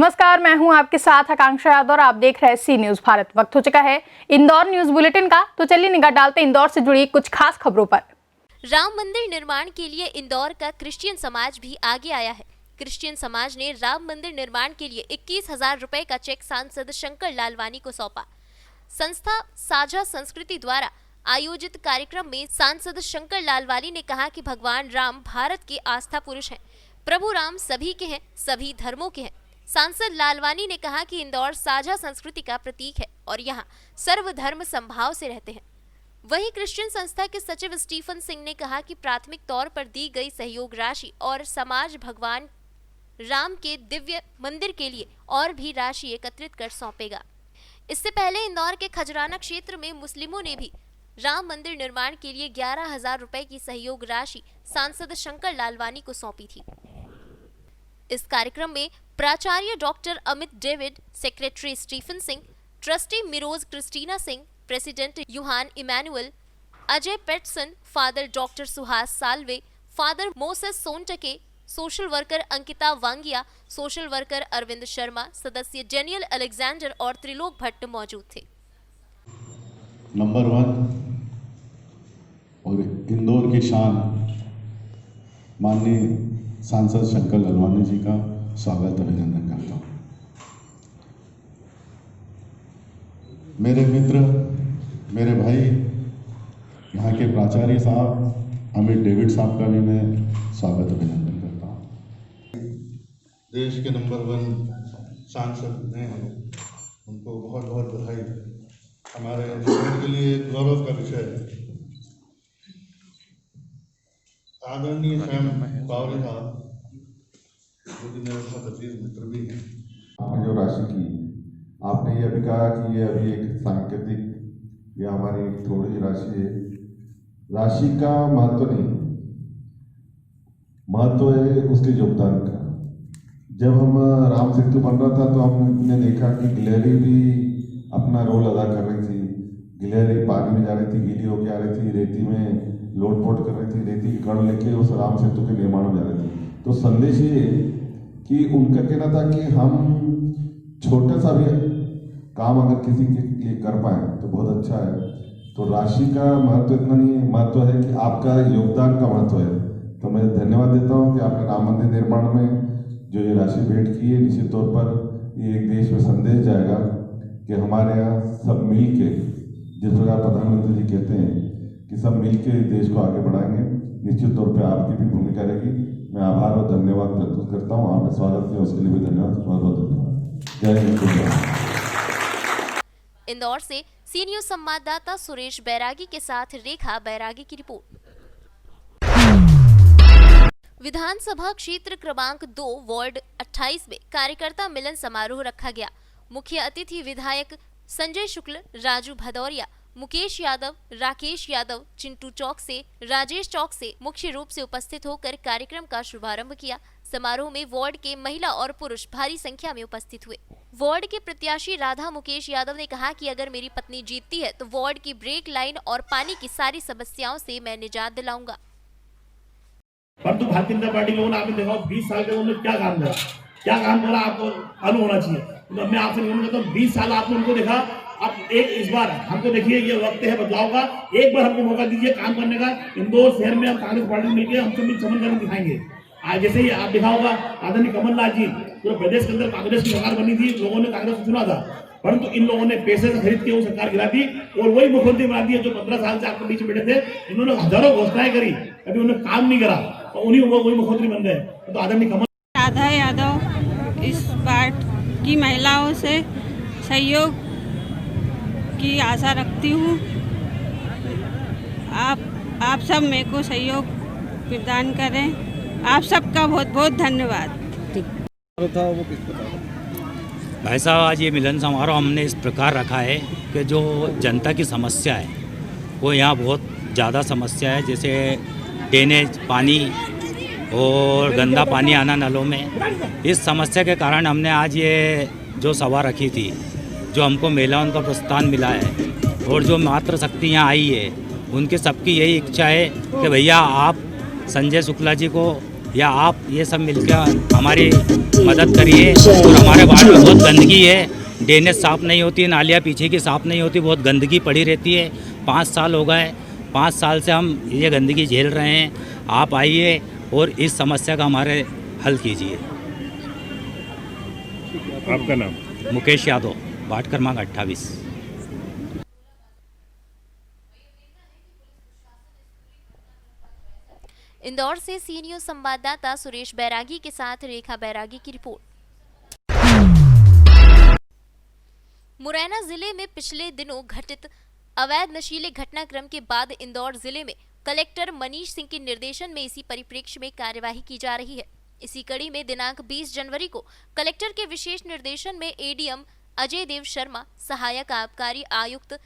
नमस्कार, मैं हूं आपके साथ आकांक्षा यादव और आप देख रहे हैं सी न्यूज भारत। वक्त हो चुका है इंदौर न्यूज बुलेटिन का, तो चलिए निगाह डालते हैं इंदौर से जुड़ी कुछ खास खबरों पर। राम मंदिर निर्माण के लिए इंदौर का क्रिश्चियन समाज भी आगे आया है। क्रिश्चियन समाज ने राम मंदिर निर्माण के लिए 21,000 रुपए का चेक सांसद शंकर लालवानी को सौंपा। संस्था साझा संस्कृति द्वारा आयोजित कार्यक्रम में सांसद शंकर लालवानी ने कहा कि भगवान राम भारत के आस्था पुरुष हैं। प्रभु राम सभी के हैं, सभी धर्मों के हैं। सांसद लालवानी ने कहा कि इंदौर साझा संस्कृति का प्रतीक है और यहाँ सर्वधर्म समभाव से रहते हैं। वहीं क्रिश्चियन संस्था के सचिव स्टीफन सिंह ने कहा कि प्राथमिक तौर पर दी गई सहयोग राशि और समाज भगवान राम के दिव्य मंदिर के लिए और भी राशि एकत्रित कर सौंपेगा। इससे पहले इंदौर के खजराना क्षेत्र में मुस्लिमों ने भी राम मंदिर निर्माण के लिए 11,000 रुपए की सहयोग राशि सांसद शंकर लालवानी को सौंपी थी। इस कार्यक्रम में प्राचार्य doctor Amit David, secretary Stephen Singh, trustee Miroj Christina Singh, president Yuhan Emmanuel, Ajay Petson, father doctor Suhas Salve, father Moses Sontakke, social worker Ankita Wangia, social worker Arvind Sharma, सदस्य डेनियल अलेक्जेंडर और त्रिलोक भट्ट मौजूद थे। नंबर 1 और इंदौर की शान माननीय सांसद शंकर लालवानी जी का स्वागत अभिनंदन करता हूँ। मेरे मित्र, मेरे भाई, यहाँ के प्राचार्य साहब अमित डेविड साहब का भी मैं स्वागत अभिनंदन करता हूँ। देश के नंबर 1 सांसद हैं, उनको बहुत बहुत बधाई। हमारे शहर के लिए गौरव का विषय है। आदरणीय श्याम पावरे साहब, जो कि मेरे बहुत अजीज मित्र भी हैं। आपने जो राशि की, आपने ये अभी कहा कि ये अभी एक सांकेतिक या हमारी एक थोड़ी राशि है। राशि का महत्व नहीं, महत्व है उसके योगदान का। जब हम राम सेतु बन रहा था तो हमने देखा कि गिलहरी भी अपना रोल अदा कर रही थी। गिलहरी पानी में जा रही थी, गीली होकर आ रही थी, रेती में लोटपोट कर रही थी, रेती की कण लेके उस राम सेतु के निर्माण में जा रही थी। तो संदेश ये कि उनका कहना था कि हम छोटा सा भी काम अगर किसी के लिए कर पाए तो बहुत अच्छा है। तो राशि का महत्व इतना नहीं है, महत्व है कि आपका योगदान का महत्व है। तो मैं धन्यवाद देता हूँ कि आपने राम मंदिर निर्माण में जो ये राशि भेंट की है। निश्चित तौर पर ये एक देश में संदेश जाएगा कि हमारे यहाँ सब मिल के, जिस प्रकार प्रधानमंत्री जी कहते हैं कि सब मिल के देश को आगे बढ़ाएंगे, निश्चित तौर पे आपकी भी भूमिका रहेगी। मैं आभार और धन्यवाद प्रस्तुत करता हूँ। आपने स्वागत किया उसके लिए भी धन्यवाद, बहुत बहुत धन्यवाद। जय हिंद। इंदौर से सी न्यूज संवाददाता सुरेश बैरागी के साथ रेखा बैरागी की रिपोर्ट। विधानसभा क्षेत्र क्रमांक 2 वार्ड 28 में कार्यकर्ता मिलन समारोह रखा गया। मुख्य अतिथि विधायक संजय शुक्ल, राजू भदौरिया, मुकेश यादव, राकेश यादव, चिंटू चौक से, राजेश चौक से मुख्य रूप से उपस्थित होकर कार्यक्रम का शुभारंभ किया। समारोह में वार्ड के महिला और पुरुष भारी संख्या में उपस्थित हुए। वार्ड के प्रत्याशी राधा मुकेश यादव ने कहा कि अगर मेरी पत्नी जीतती है तो वार्ड की ब्रेक लाइन और पानी की सारी समस्याओं से मैं निजात दिलाऊंगा। परंतु भारतीय जनता पार्टी लोगों ने आपने देखा 20 साल के उन्होंने क्या काम करा आपको अनु होना चाहिए। तो मैं आपसे निवेदन करता हूँ, 20 साल आपने उनको देखा, आप इस बार हमको देखिए, ये वक्त है बदलाव का। एक बार हमको मौका दीजिए काम करने का। इंदौर शहर में हम कांग्रेस पार्टी मिलकर हम सब चमन करके दिखाएंगे। आज जैसे ही आप देखा होगा, आदरणीय कमलनाथ जी पूरे प्रदेश के अंदर कांग्रेस की सरकार बनी थी, लोगों ने कांग्रेस को चुना था, परंतु इन लोगों ने पैसे से खरीद के वो सरकार गिरा दी और वही मुख्यमंत्री बना दिए जो 15 साल से आपके बीच में बैठे थे। इन्होंने हजारों घोषणाएं करी, अभी उन्होंने काम नहीं करा और उन्हीं वही मुख्यमंत्री बन गए। तो आदरणीय कमल राधा यादव इस वार्ड की महिलाओं से सहयोग की आशा रखती हूँ। आप सब मेरे को सहयोग प्रदान करें। आप सबका बहुत बहुत धन्यवाद। भाई साहब, आज ये मिलन समारोह हमने इस प्रकार रखा है कि जो जनता की समस्या है वो यहाँ बहुत ज़्यादा समस्या है, जैसे ड्रेनेज पानी और गंदा पानी आना नलों में। इस समस्या के कारण हमने आज ये जो सभा रखी थी, जो हमको महिलाओं का प्रोत्साहन मिला है और जो मातृ शक्ति यहाँ आई है, उनकी सबकी यही इच्छा है कि भैया आप संजय शुक्ला जी को या आप ये सब मिलकर हमारी मदद करिए। और हमारे वार्ड में बहुत गंदगी है, ड्रेनेज साफ़ नहीं होती, नालियाँ पीछे की साफ़ नहीं होती, बहुत गंदगी पड़ी रहती है। 5 साल हो गए, 5 साल से हम ये गंदगी झेल रहे हैं। आप आइए और इस समस्या का हमारे हल कीजिए। आपका नाम? मुकेश यादव, वार्ड क्रमांक 28। इंदौर से सी न्यूज संवाददाता सुरेश बैरागी के साथ रेखा बैरागी की रिपोर्ट। मुरैना जिले में पिछले दिनों घटित अवैध नशीले घटनाक्रम के बाद इंदौर जिले में कलेक्टर मनीष सिंह के निर्देशन में इसी परिप्रेक्ष्य में कार्यवाही की जा रही है। इसी कड़ी में दिनांक 20 जनवरी को कलेक्टर के विशेष निर्देशन में एडीएम अजय देव शर्मा, सहायक आबकारी आयुक्त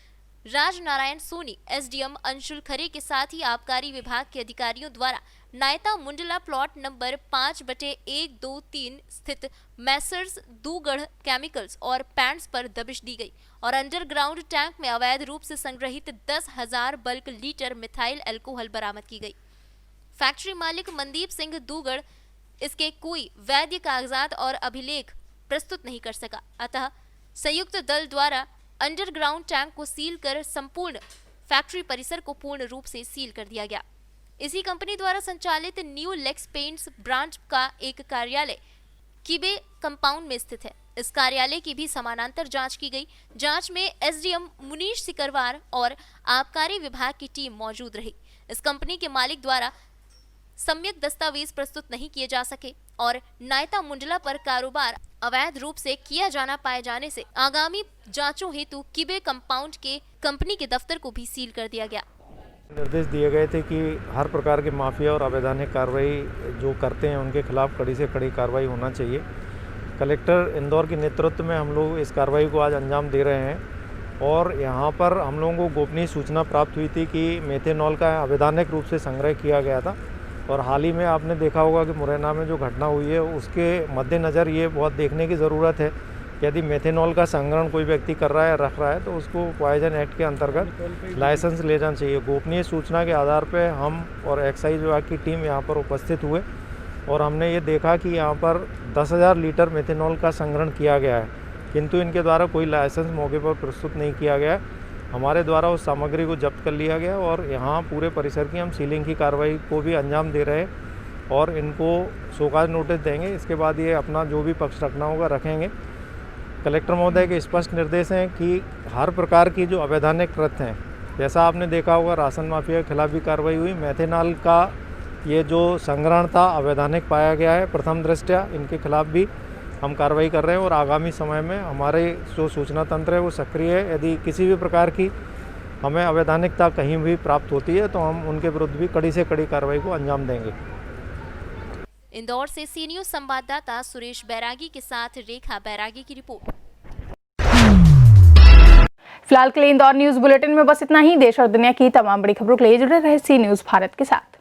राजनारायण सोनी, एसडीएम अंशुल खरे के साथ ही आबकारी विभाग के अधिकारियों द्वारा नायता मुंडला प्लॉट नंबर 5/123 स्थित मैसर्स दूगढ़ केमिकल्स और पैंट्स पर दबिश दी गई और अंडरग्राउंड टैंक में अवैध रूप से संग्रहित 10,000 बल्क लीटर मिथाइल अल्कोहल बरामद की गई। फैक्ट्री मालिक मनदीप सिंह दूगढ़ इसके कोई वैध कागजात और अभिलेख प्रस्तुत नहीं कर सका, अतः संयुक्त दल द्वारा अंडरग्राउंड टैंक को सील कर संपूर्ण फैक्ट्री परिसर को पूर्ण रूप से सील कर दिया गया। इसी कंपनी द्वारा संचालित न्यू लेक्स पेंट्स ब्रांच का एक कार्यालय किबे कंपाउंड में स्थित है। इस कार्यालय की भी समानांतर जांच की गई। जांच में एसडीएम मुनीश सिकरवार और आबकारी विभाग की टीम मौजूद रही। इस कंपनी के मालिक द्वारा सम्यक दस्तावेज प्रस्तुत नहीं किए जा सके और नायता मुंडला पर कारोबार अवैध रूप से किया जाना पाए जाने से आगामी जांचों हेतु किबे कंपाउंड के कंपनी के दफ्तर को भी सील कर दिया गया। निर्देश दिए गए थे कि हर प्रकार के माफिया और अवैधानिक कार्रवाई जो करते हैं उनके खिलाफ कड़ी से कड़ी कार्रवाई होना चाहिए। कलेक्टर इंदौर के नेतृत्व में हम लोग इस कार्रवाई को आज अंजाम दे रहे हैं और यहाँ पर हम लोगों को गोपनीय सूचना प्राप्त हुई थी कि मेथेनॉल का अवैधानिक रूप से संग्रह किया गया था और हाल ही में आपने देखा होगा कि मुरैना में जो घटना हुई है उसके मद्देनज़र ये बहुत देखने की ज़रूरत है कि यदि मेथेनॉल का संग्रहण कोई व्यक्ति कर रहा है, रख रहा है, तो उसको पॉइजन एक्ट के अंतर्गत लाइसेंस ले जाना चाहिए। गोपनीय सूचना के आधार पर हम और एक्साइज विभाग की टीम यहाँ पर उपस्थित हुए और हमने ये देखा कि यहाँ पर 10,000 लीटर मेथेनॉल का संग्रहण किया गया है, किंतु इनके द्वारा कोई लाइसेंस मौके पर प्रस्तुत नहीं किया गया। हमारे द्वारा उस सामग्री को जब्त कर लिया गया और यहाँ पूरे परिसर की हम सीलिंग की कार्रवाई को भी अंजाम दे रहे हैं और इनको शोकाज नोटिस देंगे। इसके बाद ये अपना जो भी पक्ष रखना होगा रखेंगे। कलेक्टर महोदय के स्पष्ट निर्देश हैं कि हर प्रकार की जो अवैधानिक कृत्य हैं, जैसा आपने देखा होगा राशन माफिया के खिलाफ भी कार्रवाई हुई, मेथेनॉल का ये जो संग्रहण था अवैधानिक पाया गया है प्रथम दृष्टया, इनके खिलाफ भी हम कार्रवाई कर रहे हैं और आगामी समय में हमारे जो सूचना तंत्र है वो सक्रिय है। यदि किसी भी प्रकार की हमें अवैधानिकता कहीं भी प्राप्त होती है तो हम उनके विरुद्ध भी कड़ी से कड़ी कार्रवाई को अंजाम देंगे। इंदौर से सी न्यूज संवाददाता सुरेश बैरागी के साथ रेखा बैरागी की रिपोर्ट। फिलहाल के लिए इंदौर न्यूज बुलेटिन में बस इतना ही। देश और दुनिया की तमाम बड़ी खबरों के लिए जुड़े रहे सी न्यूज भारत के साथ।